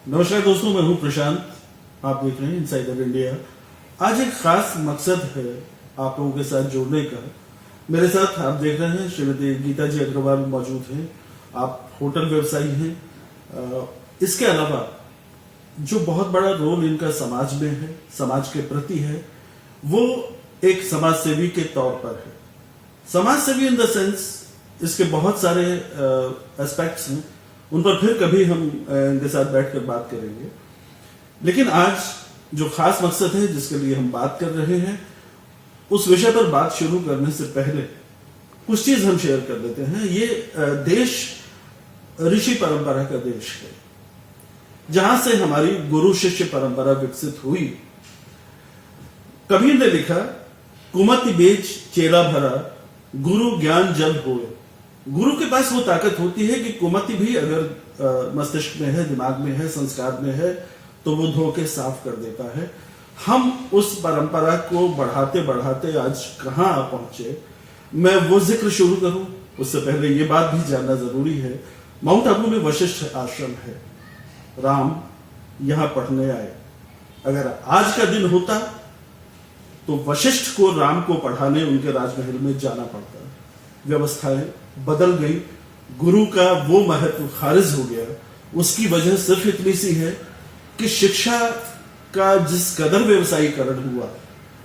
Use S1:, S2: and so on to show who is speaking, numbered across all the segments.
S1: नमस्कार दोस्तों, मैं हूं प्रशांत। आप देख रहे हैं इनसाइडर इंडिया। आज एक खास मकसद है आप लोगों के साथ जुड़ने का। मेरे साथ आप देख रहे हैं श्रीमती गीता जी अग्रवाल मौजूद हैं। आप होटल व्यवसायी हैं। इसके अलावा जो बहुत बड़ा रोल इनका समाज में है, समाज के प्रति है, वो एक समाज सेवी के तौर पर है। समाज सेवी इन द सेंस इसके बहुत सारे एस्पेक्ट्स हैं, उन पर फिर कभी हम इनके साथ बैठकर बात करेंगे। लेकिन आज जो खास मकसद है जिसके लिए हम बात कर रहे हैं, उस विषय पर बात शुरू करने से पहले कुछ चीज हम शेयर कर लेते हैं। ये देश ऋषि परंपरा का देश है, जहां से हमारी गुरु शिष्य परंपरा विकसित हुई। कबीर ने लिखा, कुमति बेच चेला भरा, गुरु ज्ञान जब होए। गुरु के पास वो ताकत होती है कि कुमति भी अगर मस्तिष्क में है, दिमाग में है, संस्कार में है, तो वो धो के साफ कर देता है। हम उस परंपरा को बढ़ाते बढ़ाते आज कहां पहुंचे, मैं वो जिक्र शुरू करूं उससे पहले ये बात भी जानना जरूरी है। माउंट आबू में वशिष्ठ आश्रम है। राम यहां पढ़ने आए। अगर आज का दिन होता तो वशिष्ठ को राम को पढ़ाने उनके राजमहल में जाना पड़ता। व्यवस्थाएं बदल गई, गुरु का वो महत्व खारिज हो गया। उसकी वजह सिर्फ इतनी सी है कि शिक्षा का जिस कदर व्यवसायीकरण हुआ,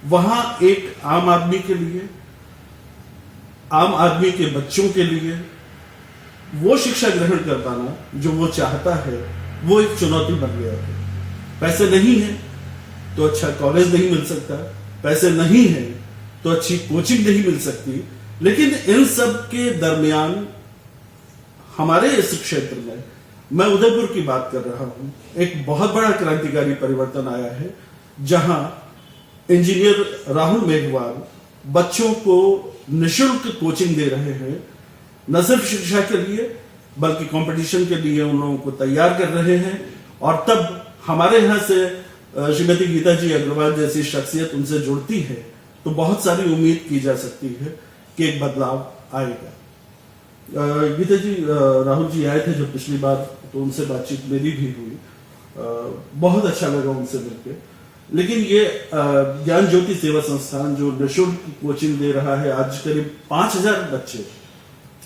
S1: वहां एक आम आदमी के लिए, आम आदमी के बच्चों के लिए वो शिक्षा ग्रहण कर पाना जो वो चाहता है, वो एक चुनौती बन गया है। पैसे नहीं है तो अच्छा कॉलेज नहीं मिल सकता, पैसे नहीं है तो अच्छी कोचिंग नहीं मिल सकती। लेकिन इन सब के दरमियान हमारे इस क्षेत्र में, मैं उदयपुर की बात कर रहा हूं, एक बहुत बड़ा क्रांतिकारी परिवर्तन आया है, जहां इंजीनियर राहुल मेघवाल बच्चों को निःशुल्क कोचिंग दे रहे हैं। न सिर्फ शिक्षा के लिए बल्कि कंपटीशन के लिए उन लोगों को तैयार कर रहे हैं। और तब हमारे यहां से श्रीमती गीता जी अग्रवाल जैसी शख्सियत उनसे जुड़ती है तो बहुत सारी उम्मीद की जा सकती है कि एक बदलाव आएगा। गीता जी, राहुल जी आए थे जब पिछली बार, तो उनसे बातचीत मेरी भी हुई। बहुत अच्छा लगा उनसे मिलकर। लेकिन ये ज्ञान ज्योति सेवा संस्थान जो निःशुल्क कोचिंग दे रहा है, आज करीब 5000 बच्चे,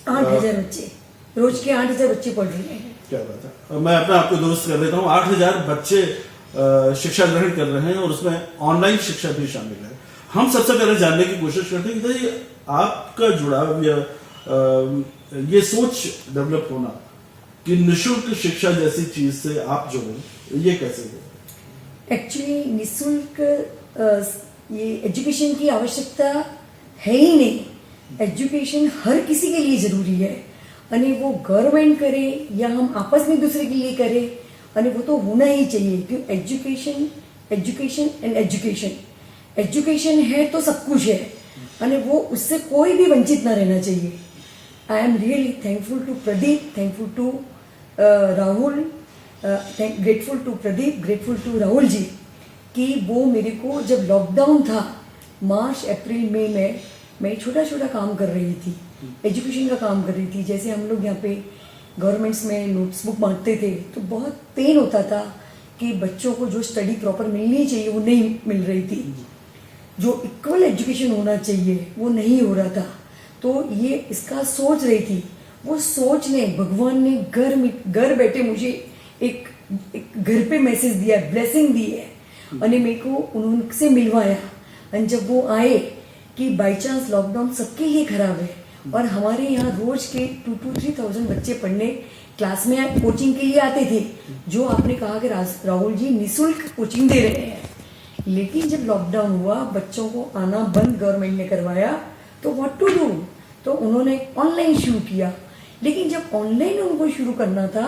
S2: 8000 बच्चे, रोज के 8000 बच्चे पढ़ रहे हैं।
S1: क्या बात है। मैं अपने आपको दुरुस्त कर लेता हूँ, 8000 बच्चे शिक्षा ग्रहण कर रहे हैं और उसमें ऑनलाइन शिक्षा भी शामिल है। हम सबसे पहले जानने की कोशिश करते हैं कि आपका जुड़ाव या ये सोच डेवलप होना कि निःशुल्क शिक्षा जैसी चीज से आप जुड़े, ये कैसे हुआ?
S2: एक्चुअली निःशुल्क ये एजुकेशन की आवश्यकता है ही नहीं। एजुकेशन हर किसी के लिए जरूरी है, અને वो गवर्नमेंट करे या हम आपस में दूसरे के लिए करे, અને वो तो होना ही चाहिए। क्योंकि education education and education education है तो सब कुछ है, અને वो उससे कोई भी वंचित ना रहना चाहिए। I am really thankful to Pradeep, thankful to Rahul, grateful to Pradeep, grateful to Rahul ji कि वो मेरे को जब लॉकडाउन था मार्च अप्रैल मई में, मैं छोटा छोटा काम कर रही थी, एजुकेशन का काम कर रही थी। जैसे हम लोग यहाँ पे गवर्नमेंट्स में नोट्स बुक बांटते थे तो बहुत पेन होता था कि बच्चों को जो स्टडी प्रॉपर मिलनी चाहिए वो नहीं मिल रही थी, जो इक्वल एजुकेशन होना चाहिए वो नहीं हो रहा था। तो ये इसका सोच रही थी, वो सोच ने, भगवान ने घर बैठे मुझे एक घर पे मैसेज दिया, ब्लेसिंग दी है, और मेरे को उनसे मिलवाया। और जब वो आए कि बाई चांस लॉकडाउन सबके लिए खराब है और हमारे यहाँ रोज के 2,000-3,000 बच्चे पढ़ने क्लास में कोचिंग के लिए आते थे, जो आपने कहा कि राहुल जी निःशुल्क कोचिंग दे रहे हैं। लेकिन जब लॉकडाउन हुआ, बच्चों को आना बंद गवर्नमेंट ने करवाया, तो व्हाट टू डू, तो उन्होंने ऑनलाइन शुरू किया। लेकिन जब ऑनलाइन उनको शुरू करना था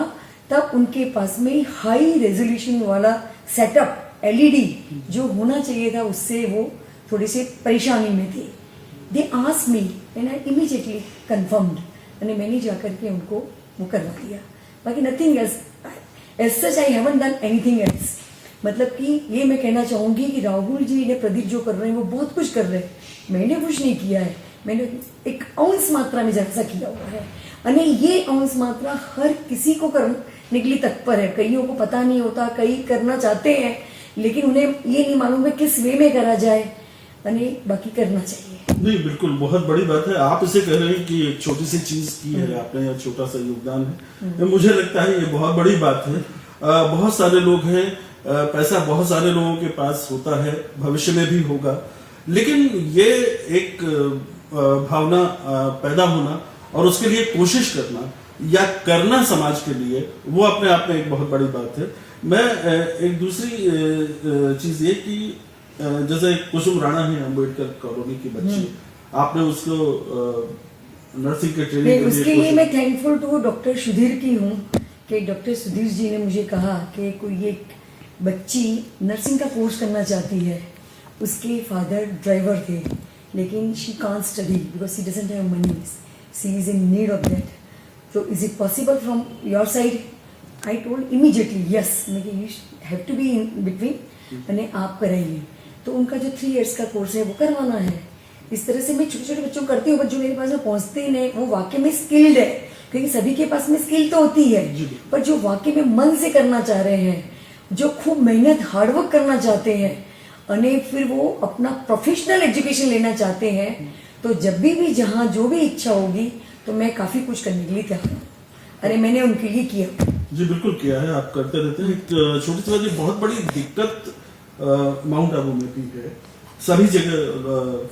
S2: तब उनके पास में हाई रेजोल्यूशन वाला सेटअप एलईडी जो होना चाहिए था, उससे वो थोड़े से परेशानी में थे। They asked me and I immediately confirmed, और मैंने जाकर के उनको वो करवा दिया। बाकी nothing else, as such I haven't done anything else. मतलब कि ये मैं कहना चाहूँगी कि राहुल जी ने, प्रदीप जो कर रहे हैं वो बहुत कुछ कर रहे हैं, मैंने कुछ नहीं किया है। मैंने एक अंश मात्रा में जैसा किया हुआ है, અને ये अंश मात्रा हर किसी को निकली तत्पर है। कईयों को पता नहीं होता, कई करना चाहते हैं लेकिन उन्हें ये नहीं मालूम है किस वे में करा जाए, यानी बाकी करना चाहिए।
S1: नहीं, बिल्कुल बहुत बड़ी बात है। आप इसे कह रहे हैं कि एक छोटी सी चीज की है आपने, या छोटा सा योगदान है, मुझे लगता है ये बहुत बड़ी बात है। बहुत सारे लोग हैं, पैसा बहुत सारे लोगों के पास होता है, भविष्य में भी होगा, लेकिन ये एक भावना पैदा होना और उसके लिए कोशिश करना या करना समाज के लिए, वो अपने आप में एक बहुत बड़ी बात है। मैं एक दूसरी चीज ये कि जैसे कुसुम राणा है अम्बेडकर कॉलोनी की बच्ची, आपने उसको नर्सिंग के ट्रेनिंग
S2: उसके लिए मैं थैंकफुल टू डॉक्टर सुधीर की हूँ कि डॉक्टर सुधीर जी ने मुझे कहा कि कोई एक बच्ची नर्सिंग का कोर्स करना चाहती है। उसके फादर ड्राइवर थे लेकिन she can't study because she doesn't have money, she is in need of that, so is it possible from your side? I told immediately yes, you have to be in between, मैंने आप कराइए। तो उनका जो 3 years का course है वो करवाना है। इस तरह से मैं छोटे छोटे बच्चों को करती हूँ, बट जो मेरे पास में पहुँचते ही नहीं वो वाकई में स्किल्ड है, क्योंकि सभी के पास में स्किल तो होती है, पर जो वाकई में मन से करना चाह रहे हैं, जो खूब मेहनत हार्डवर्क करना चाहते हैं और फिर वो अपना प्रोफेशनल एजुकेशन लेना चाहते हैं, तो जब भी जहाँ जो भी इच्छा होगी तो मैं काफी कुछ करने के लिए तैयार हूँ। अरे मैंने उनके लिए किया।
S1: जी बिल्कुल किया है, आप करते रहते हैं। एक छोटी सी बहुत बड़ी दिक्कत माउंट आबू में भी है, सभी जगह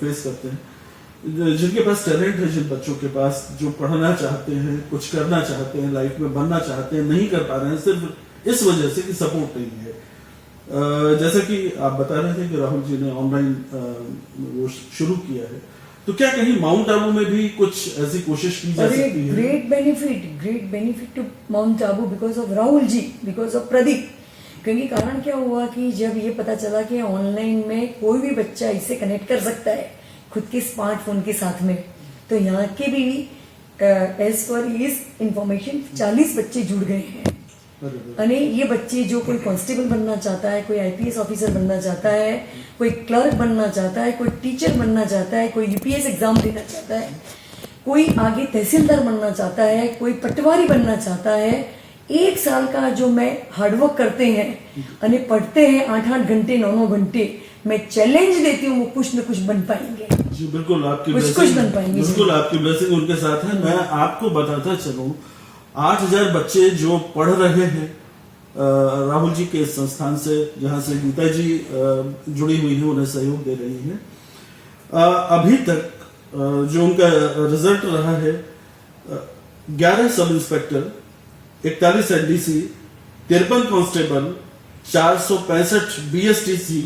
S1: फेस करते हैं। जिनके पास टैलेंट है, जिन बच्चों के पास जो पढ़ना चाहते हैं, कुछ करना चाहते हैं, लाइफ में बनना चाहते हैं, नहीं कर पा रहे हैं सिर्फ इस वजह से कि सपोर्ट नहीं है। जैसा कि आप बता रहे थे कि राहुल जी ने ऑनलाइन वो शुरू किया है, तो क्या कहीं माउंट आबू में भी कुछ ऐसी कोशिश की जा सकती है?
S2: Great benefit to Mount Abu because of Rahul ji, because of Pradeep. क्योंकि कारण क्या हुआ कि जब ये पता चला कि ऑनलाइन में कोई भी बच्चा इससे कनेक्ट कर सकता है खुद के स्मार्टफोन के साथ में, तो यहाँ के भी एज पर इस इंफॉर्मेशन 40 बच्चे जुड़ गए हैं। अने ये बच्चे जो कोई कांस्टेबल बनना चाहता है, कोई आईपीएस ऑफिसर बनना चाहता है, कोई क्लर्क बनना चाहता है, कोई टीचर बनना चाहता है, कोई यूपीएस एग्जाम देना चाहता है, कोई आगे तहसीलदार बनना चाहता है, कोई पटवारी बनना चाहता है, 1 साल का जो मैं हार्डवर्क करते हैं अने पढ़ते हैं 8-8 घंटे 9-9 घंटे, मैं चैलेंज देती हूँ वो कुछ न कुछ बन पाएंगे।
S1: जी बिल्कुल, आपकी
S2: कुछ बन पाएंगे,
S1: बिल्कुल आपकी ब्लेसिंग उनके साथ है। मैं आपको बताता चलूं, 8000 बच्चे जो पढ़ रहे हैं राहुल जी के संस्थान से, जहां से गीता जी जुड़ी हुई है, उन्हें सहयोग दे रही हैं। अभी तक जो उनका रिजल्ट रहा है, 11 sub inspector, 41 NDC, 53 constable, 465 BSTC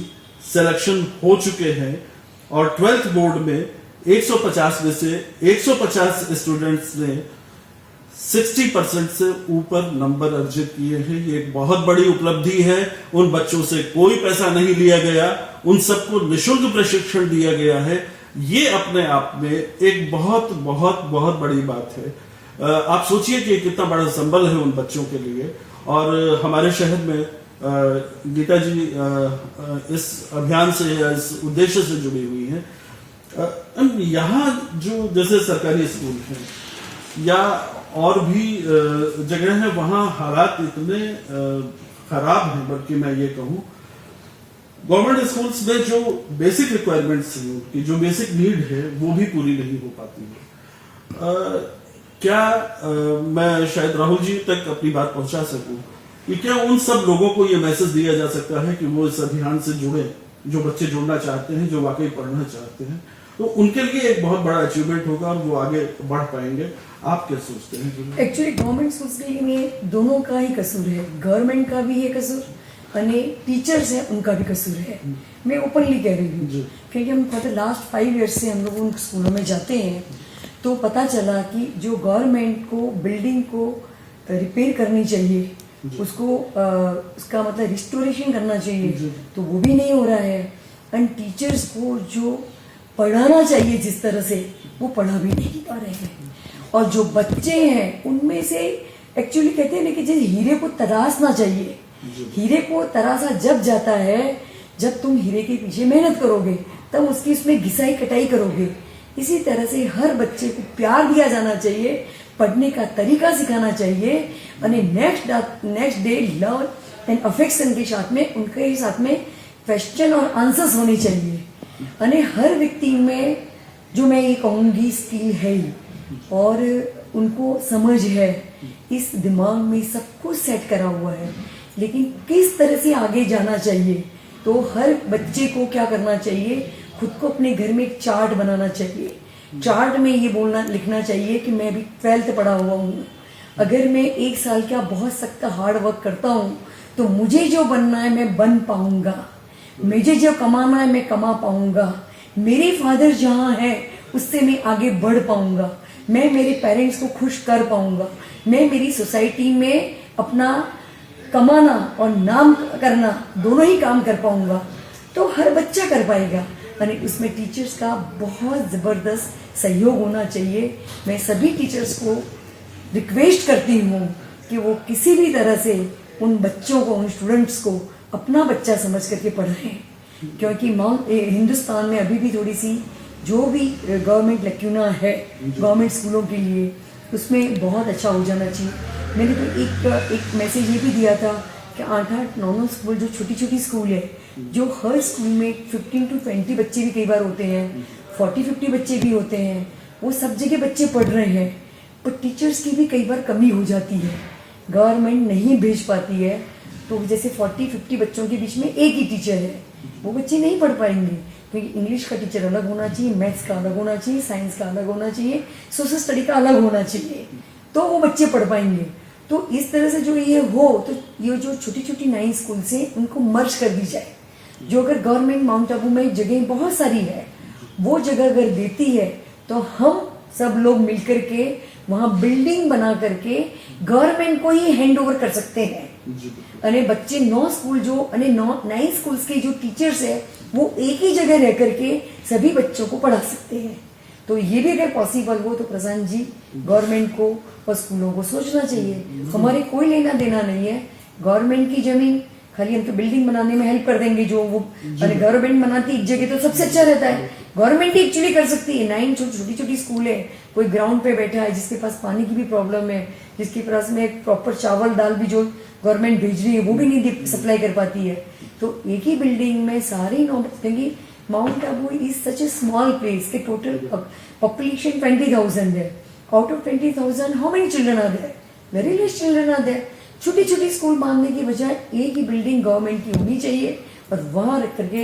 S1: selection हो चुके हैं और 12th बोर्ड में 150 में से 150 स्टूडेंट्स ने 60% से ऊपर नंबर अर्जित किए हैं। ये एक बहुत बड़ी उपलब्धि है। उन बच्चों से कोई पैसा नहीं लिया गया, उन सबको निःशुल्क प्रशिक्षण दिया गया है। ये अपने आप में एक बहुत बहुत बहुत बड़ी बात है। आप सोचिए कि कितना बड़ा संबल है उन बच्चों के लिए। और हमारे शहर में गीता जी इस अभियान से या इस उद्देश्य से जुड़ी हुई है। यहाँ जो जैसे सरकारी स्कूल हैं या और भी जगह है, वहां हालात इतने खराब हैं, बल्कि मैं ये कहूँ गवर्नमेंट स्कूल्स में जो बेसिक रिक्वायरमेंट्स हैं, उनकी जो बेसिक नीड है, वो भी पूरी नहीं हो पाती है। क्या मैं शायद राहुल जी तक अपनी बात पहुंचा सकूं कि क्या उन सब लोगों को ये मैसेज दिया जा सकता है कि वो इस अभियान से जुड़े, जो बच्चे जुड़ना चाहते हैं, जो वाकई पढ़ना चाहते हैं, तो उनके लिए एक बहुत बड़ा अचीवमेंट होगा और वो आगे बढ़ पाएंगे। आप क्या सोचते हैं?
S2: एक्चुअली गवर्नमेंट स्कूल्स के लिए दोनों का ही कसूर है, गवर्नमेंट का भी है कसूर और टीचर्स हैं उनका भी कसूर है। मैं ओपनली कह रही हूँ क्योंकि हम लास्ट 5 ईयर्स से हम लोग उन स्कूलों में जाते हैं, तो पता चला कि जो गवर्नमेंट को बिल्डिंग को रिपेयर करनी चाहिए, उसको उसका मतलब रिस्टोरेशन करना चाहिए, तो वो भी नहीं हो रहा है। एंड टीचर्स को जो पढ़ाना चाहिए जिस तरह से, वो पढ़ा भी नहीं पा रहे हैं। और जो बच्चे हैं उनमें से एक्चुअली कहते हैं ना कि जैसे हीरे को तराशना चाहिए, हीरे को तराशा जब जाता है जब तुम हीरे के पीछे मेहनत करोगे, तब उसकी उसमें घिसाई कटाई करोगे। इसी तरह से हर बच्चे को प्यार दिया जाना चाहिए, पढ़ने का तरीका सिखाना चाहिए અને next day love and affection के साथ में उनके साथ में क्वेश्चन और आंसर्स होने चाहिए અને हर व्यक्ति में जो मैं ये कहूँगी स्किल है और उनको समझ है, इस दिमाग में सब कुछ सेट करा हुआ है, लेकिन किस तरह से आगे जाना चाहिए। तो हर बच्चे को क्या करना चाहिए, खुद को अपने घर में एक चार्ट बनाना चाहिए। चार्ट में ये बोलना लिखना चाहिए कि मैं अभी 12th पढ़ा हुआ हूँ, अगर मैं 1 साल का बहुत सख्त हार्ड वर्क करता हूँ तो मुझे जो बनना है मैं बन पाऊंगा, मुझे जो कमाना है मैं कमा पाऊंगा, मेरे फादर जहाँ है उससे मैं आगे बढ़ पाऊंगा, मैं मेरे पेरेंट्स को खुश कर पाऊंगा, मैं मेरी सोसाइटी में अपना कमाना और नाम करना दोनों ही काम कर पाऊंगा। तो हर बच्चा कर पाएगा और उसमें टीचर्स का बहुत ज़बरदस्त सहयोग होना चाहिए। मैं सभी टीचर्स को रिक्वेस्ट करती हूँ कि वो किसी भी तरह से उन बच्चों को, उन स्टूडेंट्स को अपना बच्चा समझ करके पढ़ाएं, क्योंकि हिंदुस्तान में अभी भी थोड़ी सी जो भी गवर्नमेंट लैक्यूना है गवर्नमेंट स्कूलों के लिए, उसमें बहुत अच्छा हो जाना चाहिए। मैंने तो एक मैसेज ये भी दिया था कि 8-8, 9-9 स्कूल, जो छोटी छोटी स्कूल है, जो हर स्कूल में 15 to 20 बच्चे भी कई बार होते हैं, 40-50 बच्चे भी होते हैं, वो सब जगह बच्चे पढ़ रहे हैं, पर टीचर्स की भी कई बार कमी हो जाती है, गवर्नमेंट नहीं भेज पाती है। तो जैसे 40-50 बच्चों के बीच में एक ही टीचर है, वो बच्चे नहीं पढ़ पाएंगे, क्योंकि इंग्लिश का टीचर अलग होना चाहिए, मैथ्स का अलग होना चाहिए, साइंस का अलग होना चाहिए, सोशल स्टडी का अलग होना चाहिए, तो वो बच्चे पढ़ पाएंगे। तो इस तरह से जो ये हो, तो ये जो छोटी छोटी 9 स्कूल से उनको मर्ज कर दी जाए। जो अगर गवर्नमेंट माउंट आबू में जगह बहुत सारी है, वो जगह अगर देती है तो हम सब लोग मिलकर के वहाँ बिल्डिंग बना करके गवर्नमेंट को ही हैंड ओवर कर सकते हैं। अरे बच्चे 9 स्कूल जो 9 स्कूल्स के जो टीचर्स है वो एक ही जगह रह करके सभी बच्चों को पढ़ा सकते हैं। तो ये भी अगर पॉसिबल हो तो प्रशांत जी, गवर्नमेंट को और स्कूलों को सोचना चाहिए। हमारे कोई लेना देना नहीं है, गवर्नमेंट की जमीन खाली हम तो बिल्डिंग बनाने में हेल्प कर देंगे, जो वो गवर्नमेंट बनाती एक जगह तो सबसे अच्छा रहता है। गवर्नमेंट ही एक्चुअली कर सकती है। 9 छोटी छोटी स्कूल है, कोई ग्राउंड पे बैठा है जिसके पास पानी की भी प्रॉब्लम है, जिसके पास में प्रॉपर चावल दाल भी जो गवर्नमेंट भेज रही है वो भी नहीं सप्लाई कर पाती है, तो एक ही बिल्डिंग में सारी क्योंकि Mount Abu is such a small place के टोटल पॉपुलेशन 20,000 है। Out of 20,000 how many children are there? Very less children are there. छोटी छोटी स्कूल बांधने की बजाय एक ही बिल्डिंग गवर्नमेंट की होनी चाहिए और वहाँ रख करके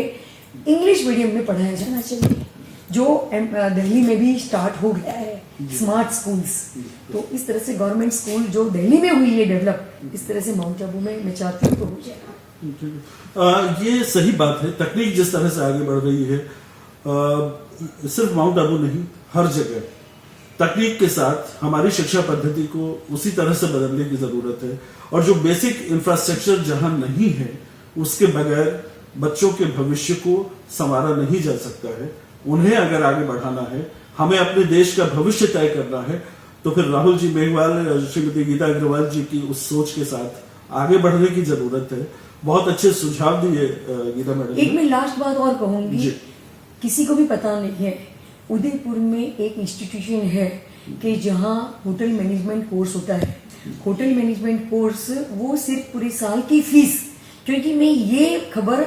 S2: इंग्लिश मीडियम में पढ़ाया जाना चाहिए, जो दिल्ली में भी स्टार्ट हो गया है, स्मार्ट स्कूल्स। तो इस तरह से गवर्नमेंट स्कूल जो दिल्ली में हुई है डेवलप, इस तरह से माउंट आबू में मैं चाहती हूँ तो हो जाएगा।
S1: ये सही बात है। तकनीक जिस तरह से आगे बढ़ रही है, सिर्फ माउंट आबू नहीं, हर जगह तकनीक के साथ हमारी शिक्षा पद्धति को उसी तरह से बदलने की जरूरत है। और जो बेसिक इंफ्रास्ट्रक्चर जहां नहीं है, उसके बगैर बच्चों के भविष्य को संवारा नहीं जा सकता है। उन्हें अगर आगे बढ़ाना है, हमें अपने देश का भविष्य तय करना है, तो फिर राहुल जी मेघवाल, श्रीमती गीता अग्रवाल जी की उस सोच के साथ आगे बढ़ने की जरूरत है। बहुत अच्छे सुझाव दिए गीता मैडम।
S2: एक मैं लास्ट बात और कहूंगी, किसी को भी पता नहीं है, उदयपुर में एक इंस्टीट्यूशन है कि जहाँ होटल मैनेजमेंट कोर्स होता है। होटल मैनेजमेंट कोर्स वो सिर्फ पूरे साल की फीस, क्योंकि मैं ये खबर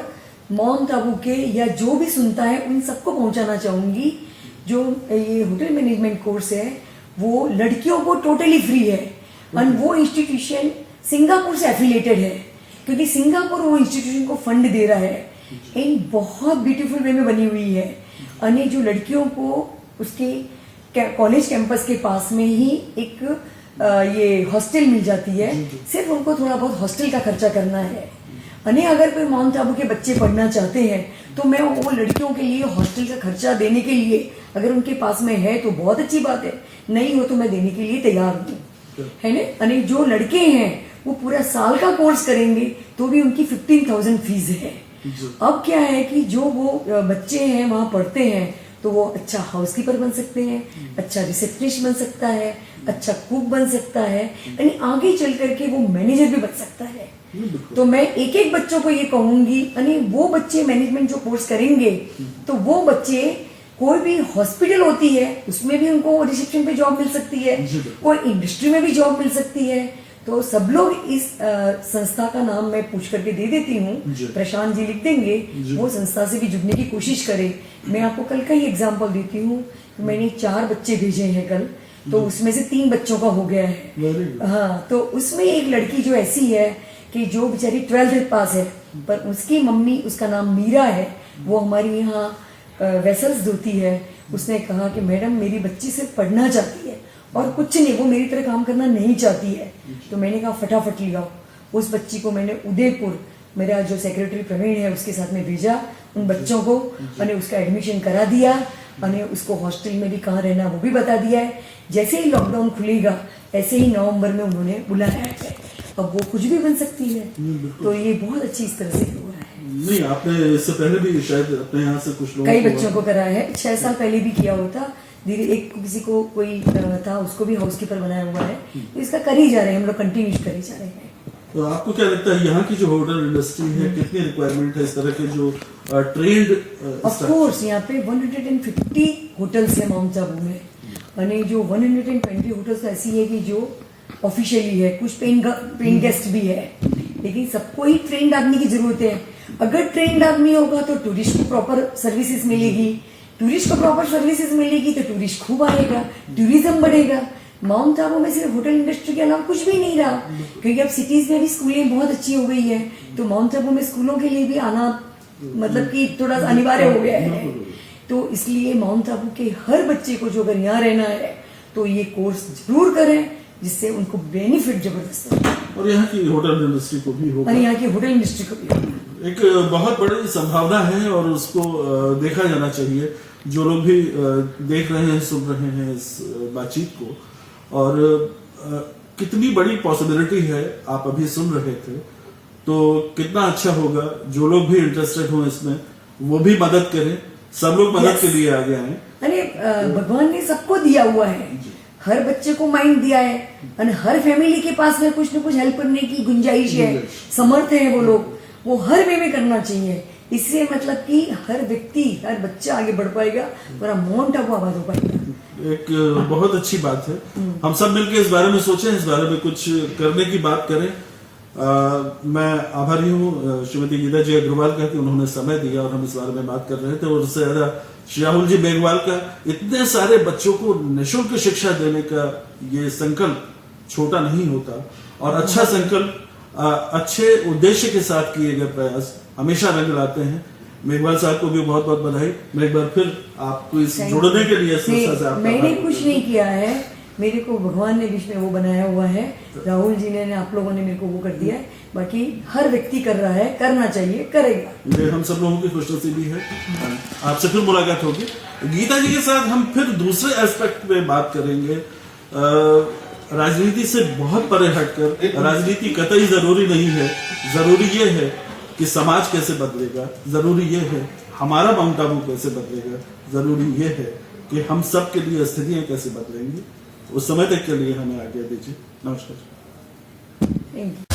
S2: माउंट आबू के या जो भी सुनता है उन सबको पहुंचाना चाहूंगी, जो ये होटल मैनेजमेंट कोर्स है वो लड़कियों को टोटली फ्री है। और वो इंस्टीट्यूशन सिंगापुर से एफिलिएटेड है, क्योंकि सिंगापुर वो इंस्टीट्यूशन को फंड दे रहा है। इन बहुत ब्यूटीफुल वे में बनी हुई है। अन्य जो लड़कियों को उसके कॉलेज कैंपस के पास में ही एक ये हॉस्टल मिल जाती है, सिर्फ उनको थोड़ा बहुत हॉस्टल का खर्चा करना है। अन्य अगर कोई माउंट आबू के बच्चे पढ़ना चाहते हैं तो मैं वो लड़कियों के लिए हॉस्टल का खर्चा देने के लिए, अगर उनके पास में है तो बहुत अच्छी बात है, नहीं हो तो मैं देने के लिए तैयार हूँ, है ना। अन्य जो लड़के हैं वो पूरा साल का कोर्स करेंगे तो भी उनकी 15,000 फीस है। अब क्या है कि जो वो बच्चे हैं वहाँ पढ़ते हैं तो वो अच्छा हाउसकीपर बन सकते हैं, अच्छा रिसेप्शनिस्ट बन सकता है, अच्छा कुक बन सकता है, यानी आगे चल करके वो मैनेजर भी बन सकता है। तो मैं एक एक बच्चों को ये कहूंगी, यानी वो बच्चे मैनेजमेंट जो कोर्स करेंगे तो वो बच्चे कोई भी हॉस्पिटल होती है उसमें भी उनको रिसेप्शन पे जॉब मिल सकती है,
S1: जी, बिल्कुल।
S2: कोई इंडस्ट्री में भी जॉब मिल सकती है। तो सब लोग इस संस्था का नाम मैं पूछ करके दे देती हूँ,
S1: जी।
S2: प्रशांत जी लिख देंगे,
S1: जी।
S2: वो संस्था से भी जुड़ने की कोशिश करें। मैं आपको कल का ही एग्जाम्पल देती हूँ, मैंने 4 बच्चे भेजे हैं कल, तो उसमें से 3 बच्चों का हो गया है।
S1: Very good.
S2: हाँ, तो उसमें एक लड़की जो ऐसी है कि जो बेचारी 12th पास है, पर उसकी मम्मी, उसका नाम मीरा है, वो हमारी यहाँ वेसल्स धोती है। उसने कहा कि मैडम मेरी बच्ची सिर्फ पढ़ना चाहती है और कुछ नहीं, वो मेरी तरह काम करना नहीं चाहती है। तो मैंने कहा फटाफट लियाओ। उस बच्ची को मैंने उदयपुर, मेरा जो सेक्रेटरी प्रवीण है उसके साथ में भेजा उन बच्चों को, मैंने उसका एडमिशन करा दिया, मैंने उसको हॉस्टल में भी कहाँ रहना वो भी बता दिया है। जैसे ही लॉकडाउन खुलेगा ऐसे ही नवंबर में उन्होंने बुलाया है। अब वो कुछ भी बन सकती है, तो ये बहुत अच्छी इस तरह से हो रहा है।
S1: नहीं, आपने इससे पहले भी शायद अपने यहाँ से कुछ लोगों
S2: कई बच्चों को कराया है, 6 साल पहले भी किया होता। धीरे एक किसी को कोई था, उसको भी हाउसकीपर बनाया हुआ है। तो इसका कर ही जा रहे हैं हम लोग, कंटिन्यू कर ही जा रहे हैं।
S1: तो आपको क्या लगता है यहाँ की जो होटल इंडस्ट्री है, कितनी रिक्वायरमेंट है इस तरह के जो ट्रेंड?
S2: ऑफ कोर्स यहाँ पे 150 होटल्स है माउंट आबू में, यानी जो 120 होटल्स ऐसी है कि जो ऑफिशियली है, कुछ पेइंग गेस्ट भी है, लेकिन सबको ही ट्रेंड आदमी की जरूरत है। अगर ट्रेंड आदमी होगा तो टूरिस्ट को प्रॉपर सर्विसेज मिलेगी, टूरिस्ट को प्रॉपर सर्विसेज मिलेगी तो टूरिस्ट खूब आएगा, टूरिज्म बढ़ेगा। माउंट आबू में सिर्फ होटल इंडस्ट्री के अलावा कुछ भी नहीं रहा, क्योंकि अब सिटीज में भी स्कूलें बहुत अच्छी हो गई है, तो माउंट आबू में स्कूलों के लिए भी आना मतलब कि थोड़ा सा अनिवार्य हो गया है। तो इसलिए माउंट आबू के हर बच्चे को जो अगर यहाँ रहना है तो ये कोर्स जरूर करें, जिससे उनको बेनिफिट जबरदस्त है,
S1: और यहाँ की होटल इंडस्ट्री को भी होगा,
S2: और यहाँ की होटल इंडस्ट्री को भी।
S1: एक बहुत बड़ी संभावना है और उसको देखा जाना चाहिए। जो लोग भी देख रहे हैं, सुन रहे हैं इस बातचीत को, और कितनी बड़ी पॉसिबिलिटी है, आप अभी सुन रहे थे, तो कितना अच्छा होगा। जो लोग भी इंटरेस्टेड हो इसमें वो भी मदद करें, सब लोग मदद के लिए आगे आए।
S2: अरे भगवान ने सबको दिया हुआ है, हर बच्चे को माइंड दिया है, और हर फैमिली के पास में कुछ न कुछ हेल्प करने की गुंजाइश है, समर्थ है वो लोग, वो हर वे में करना चाहिए। इससे मतलब कि हर व्यक्ति, हर बच्चा आगे बढ़ पाएगा और माउंट आबू आबाद हो पाएगा।
S1: एक बहुत अच्छी बात है, हम सब मिलकर इस बारे में सोचें, इस बारे में कुछ करने की बात करें। मैं आभारी हूँ श्रीमती गीता जी अग्रवाल का कि उन्होंने समय दिया और हम इस बारे में बात कर रहे थे, और उससे ज्यादा श्री राहुल जी मेघवाल का इतने सारे बच्चों को निःशुल्क शिक्षा देने का ये संकल्प छोटा नहीं होता, और अच्छा संकल्प, अच्छे उद्देश्य के साथ किए गए प्रयास हमेशा रंग लाते हैं। मेघवाल साहब को भी बहुत बहुत बधाई। मैं एक बार फिर आपको इस जुड़ने के लिए संस्था से आपका
S2: मैंने कुछ नहीं किया है, मेरे को भगवान ने बीच में वो बनाया हुआ है, राहुल जी ने आप लोगों ने मेरे को वो कर दिया है। बाकी हर व्यक्ति कर रहा है, करना चाहिए, करेगा।
S1: ये हम सब लोगों की खुशनसीबी है। आपसे फिर मुलाकात होगी। गीता जी के साथ हम फिर दूसरे एस्पेक्ट पे बात करेंगे, राजनीति से बहुत परे हटकर। राजनीति कतई जरूरी नहीं है, जरूरी ये है कि समाज कैसे बदलेगा, जरूरी ये है हमारा माउंट आबू कैसे बदलेगा, जरूरी ये है कि हम सब के लिए स्थितियां कैसे बदलेंगी। उस समय तक के लिए हमें आज्ञा दीजिए। नमस्कार।
S2: Thank you.